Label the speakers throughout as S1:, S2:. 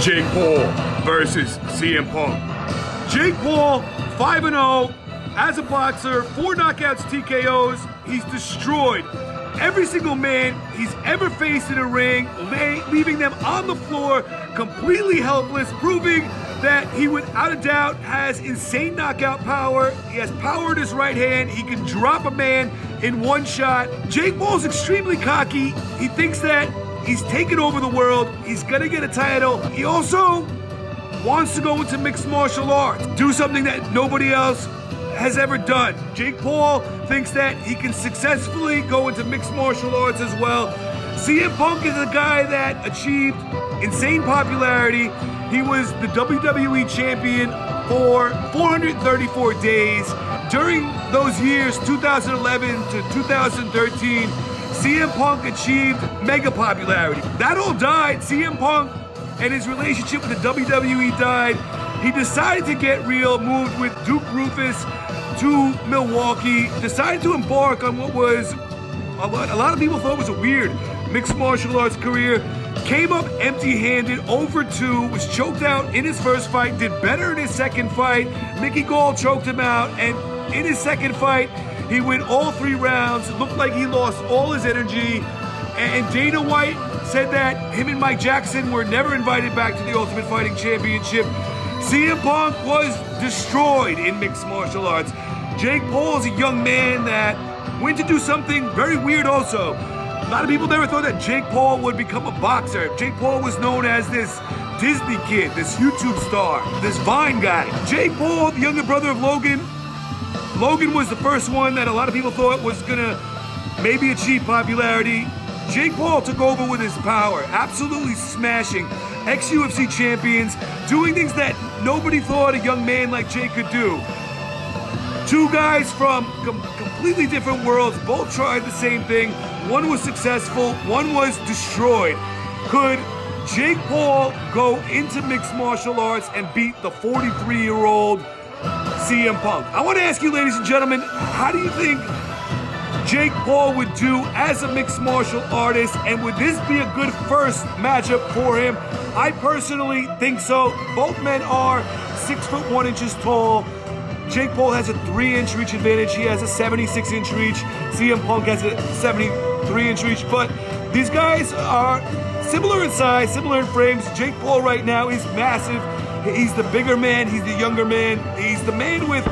S1: Jake Paul versus CM Punk. Jake Paul, 5-0 as a boxer, 4 knockouts, TKOs. He's destroyed every single man he's ever faced in a ring, leaving them on the floor, completely helpless, proving that he, without a doubt, has insane knockout power. He has power in his right hand. He can drop a man in one shot. Jake Paul's extremely cocky. He thinks that he's taken over the world. He's gonna get a title. He also wants to go into mixed martial arts, do something that nobody else has ever done. Jake Paul thinks that he can successfully go into mixed martial arts as well. CM Punk is a guy that achieved insane popularity. He was the WWE champion for 434 days. During those years, 2011 to 2013, CM Punk achieved mega popularity. That all died. CM Punk and his relationship with the WWE died. He decided to get real, moved with Duke Rufus to Milwaukee, decided to embark on what was a lot of people thought was a weird mixed martial arts career. Came up empty-handed, 0-2, was choked out in his first fight, did better in his second fight. Mickey Gall choked him out, and in his second fight, he went all 3 rounds. It looked like he lost all his energy, and Dana White said that him and Mike Jackson were never invited back to the Ultimate Fighting Championship. CM Punk was destroyed in mixed martial arts. Jake Paul is a young man that went to do something very weird also. A lot of people never thought that Jake Paul would become a boxer. Jake Paul was known as this Disney kid, this YouTube star, this Vine guy. Jake Paul, the younger brother of Logan. Logan was the first one that a lot of people thought was gonna maybe achieve popularity. Jake Paul took over with his power, absolutely smashing ex-UFC champions, doing things that nobody thought a young man like Jake could do. 2 guys from completely different worlds, both tried the same thing. One was successful, one was destroyed. Could Jake Paul go into mixed martial arts and beat the 43-year-old CM Punk? I want to ask you, ladies and gentlemen, how do you think Jake Paul would do as a mixed martial artist, and would this be a good first matchup for him? I personally think so. Both men are 6'1" tall. Jake Paul has a 3-inch reach advantage. He has a 76-inch reach. CM Punk has a 73-inch reach. But these guys are similar in size, similar in frames. Jake Paul right now is massive. He's the bigger man. He's the younger man. He's the man with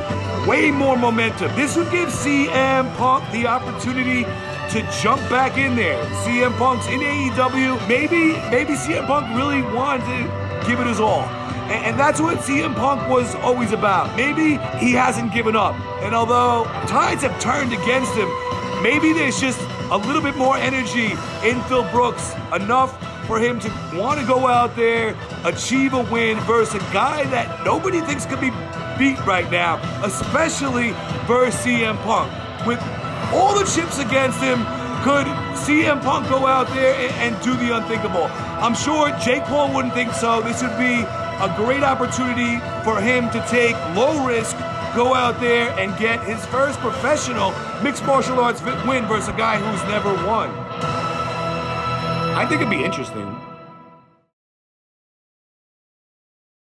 S1: way more momentum. This would give CM Punk the opportunity to jump back in there. CM Punk's in AEW. Maybe CM Punk really wanted to give it his all. And that's what CM Punk was always about. Maybe he hasn't given up. And although tides have turned against him, maybe there's just a little bit more energy in Phil Brooks, enough for him to want to go out there, achieve a win versus a guy that nobody thinks could be beat right now, especially versus CM Punk. With all the chips against him, could CM Punk go out there and do the unthinkable? I'm sure Jake Paul wouldn't think so. This would be a great opportunity for him to take low risk, go out there and get his first professional mixed martial arts win versus a guy who's never won. I think it'd be interesting.